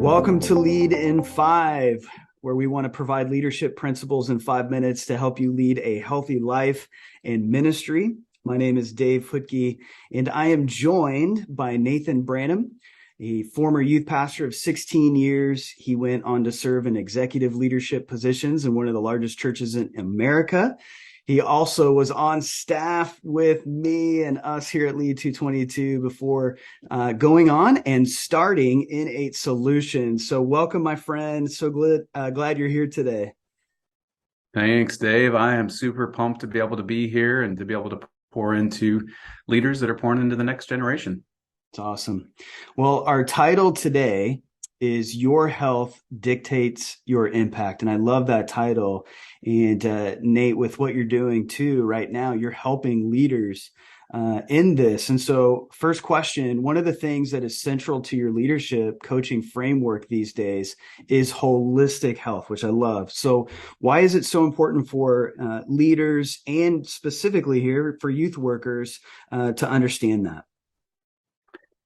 Welcome to Lead in 5, where we want to provide leadership principles in 5 minutes to help you lead a healthy life and ministry. My name is Dave Futke, and I am joined by Nathan Branam, a former youth pastor of 16 years. He went on to serve in executive leadership positions in one of the largest churches in America. He also was on staff with me and us here at Lead 222 before going on and starting In8 Solutions. So welcome, my friend. So glad you're here today. Thanks, Dave. I am super pumped to be able to be here and to be able to pour into leaders that are pouring into the next generation. It's awesome. Well, our title today is Your Health Dictates Your Impact. And I love that title. And Nate, with what you're doing too right now, you're helping leaders in this. And so first question, one of the things that is central to your leadership coaching framework these days is holistic health, which I love. So why is it so important for leaders and specifically here for youth workers to understand that?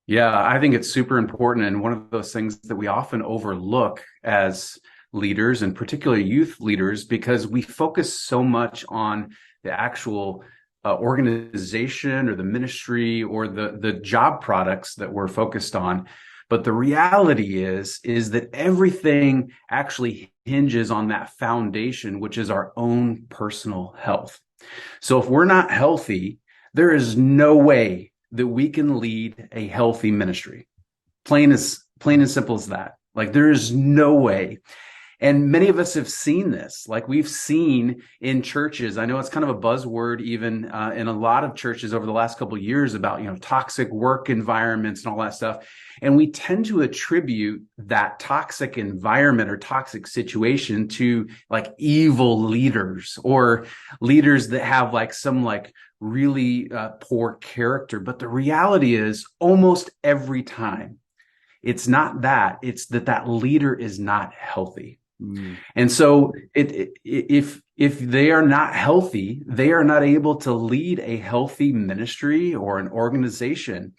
Yeah, I think it's super important. And one of those things that we often overlook as leaders and particularly youth leaders, because we focus so much on the actual organization or the ministry or the job products that we're focused on. But the reality is that everything actually hinges on that foundation, which is our own personal health. So if we're not healthy, there is no way that we can lead a healthy ministry. Plain and simple as that. Like there is no way. And many of us have seen this. Like we've seen in churches. I know it's kind of a buzzword even in a lot of churches over the last couple of years about, toxic work environments and all that stuff. And we tend to attribute that toxic environment or toxic situation to like evil leaders or leaders that have like some like really poor character. But the reality is almost every time it's not that, it's that leader is not healthy. And so if they are not healthy, they are not able to lead a healthy ministry or an organization.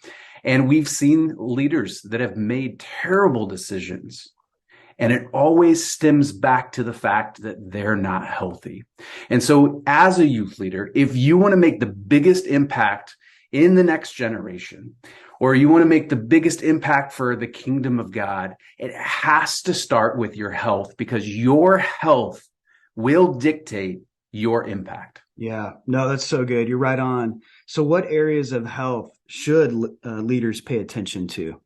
And we've seen leaders that have made terrible decisions. And it always stems back to the fact that they're not healthy. And so as a youth leader, if you want to make the biggest impact in the next generation, or you want to make the biggest impact for the kingdom of God, it has to start with your health because your health will dictate your impact. Yeah, no, that's so good. You're right on. So what areas of health should leaders pay attention to?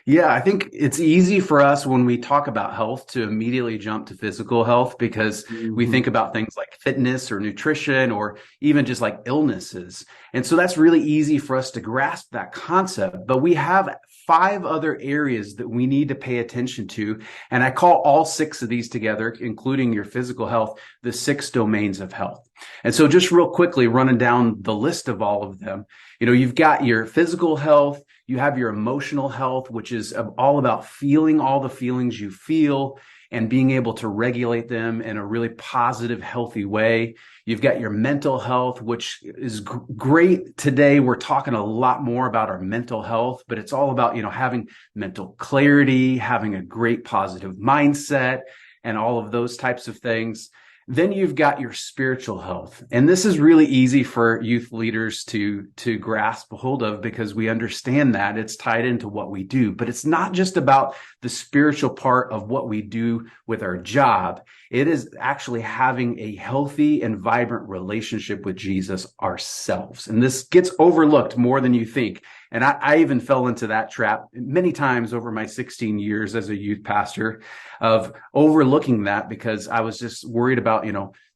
Yeah, I think it's easy for us when we talk about health to immediately jump to physical health because we think about things like fitness or nutrition or even just like illnesses. And so that's really easy for us to grasp that concept. But we have 5 other areas that we need to pay attention to. And I call all 6 of these together, including your physical health, the 6 domains of health. And so just real quickly running down the list of all of them, you've got your physical health. You have your emotional health, which is all about feeling all the feelings you feel and being able to regulate them in a really positive, healthy way. You've got your mental health, which is great. Today, we're talking a lot more about our mental health, but it's all about, having mental clarity, having a great positive mindset, and all of those types of things. Then you've got your spiritual health. And this is really easy for youth leaders to grasp a hold of because we understand that it's tied into what we do. But it's not just about the spiritual part of what we do with our job. It is actually having a healthy and vibrant relationship with Jesus ourselves. And this gets overlooked more than you think. And I even fell into that trap many times over my 16 years as a youth pastor of overlooking that because I was just worried about,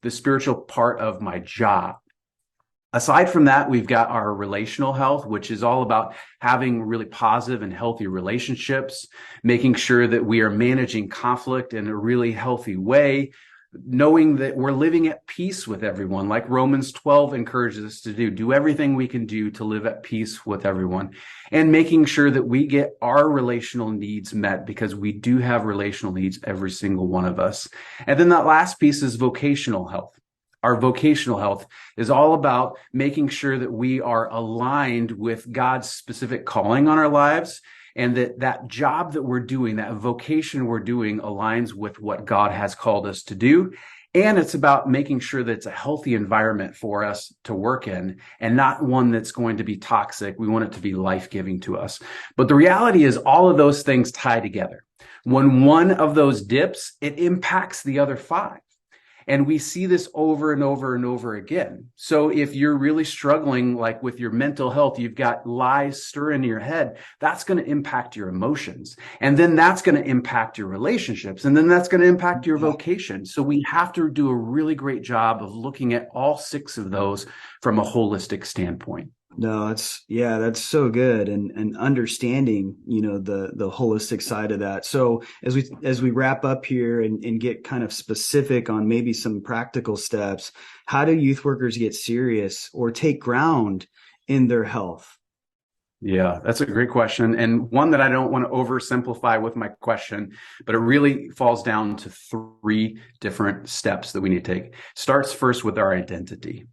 the spiritual part of my job. Aside from that, we've got our relational health, which is all about having really positive and healthy relationships, making sure that we are managing conflict in a really healthy way, knowing that we're living at peace with everyone, like Romans 12 encourages us to do. Do everything we can do to live at peace with everyone, and making sure that we get our relational needs met because we do have relational needs, every single one of us. And then that last piece is vocational health. Our vocational health is all about making sure that we are aligned with God's specific calling on our lives and that job that we're doing, that vocation we're doing, aligns with what God has called us to do. And it's about making sure that it's a healthy environment for us to work in and not one that's going to be toxic. We want it to be life-giving to us. But the reality is all of those things tie together. When one of those dips, it impacts the other five. And we see this over and over and over again. So if you're really struggling, like with your mental health, you've got lies stirring in your head, that's going to impact your emotions. And then that's going to impact your relationships. And then that's going to impact your vocation. So we have to do a really great job of looking at all six of those from a holistic standpoint. No, that's so good. And understanding, the holistic side of that. So as we wrap up here and get kind of specific on maybe some practical steps, how do youth workers get serious or take ground in their health? Yeah, that's a great question. And one that I don't want to oversimplify with my question, but it really falls down to three different steps that we need to take. Starts first with our identity.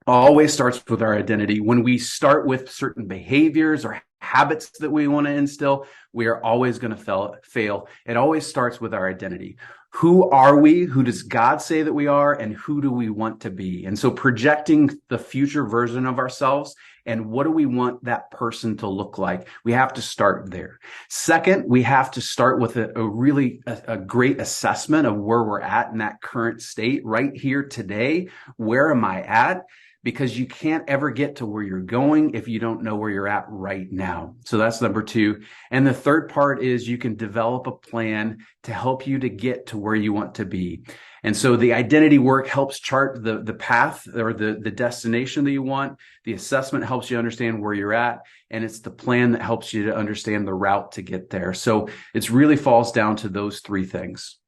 Always starts with our identity. When we start with certain behaviors or habits that we want to instill, we are always going to fail. It always starts with our identity. Who are we? Who does God say that we are? And who do we want to be? And so projecting the future version of ourselves and what do we want that person to look like? We have to start there. Second, we have to start with a great assessment of where we're at in that current state right here today. Where am I at? Because you can't ever get to where you're going if you don't know where you're at right now. So that's number two. And the third part is you can develop a plan to help you to get to where you want to be. And so the identity work helps chart the path or the destination that you want. The assessment helps you understand where you're at. And it's the plan that helps you to understand the route to get there. So it really falls down to those three things.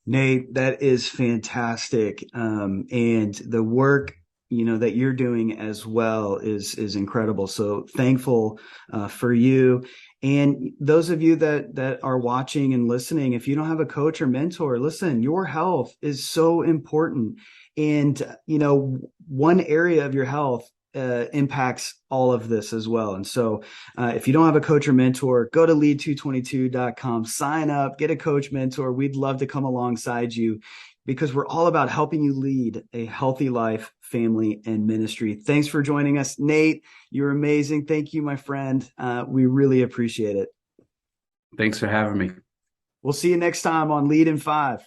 Nate, that is fantastic. And the work that you're doing as well is incredible. So thankful for you. And those of you that are watching and listening, if you don't have a coach or mentor, listen, your health is so important. And, one area of your health impacts all of this as well. And so if you don't have a coach or mentor, go to lead222.com, sign up, get a coach mentor. We'd love to come alongside you because we're all about helping you lead a healthy life, family, and ministry. Thanks for joining us, Nate. You're amazing. Thank you, my friend. We really appreciate it. Thanks for having me. We'll see you next time on Lead in 5.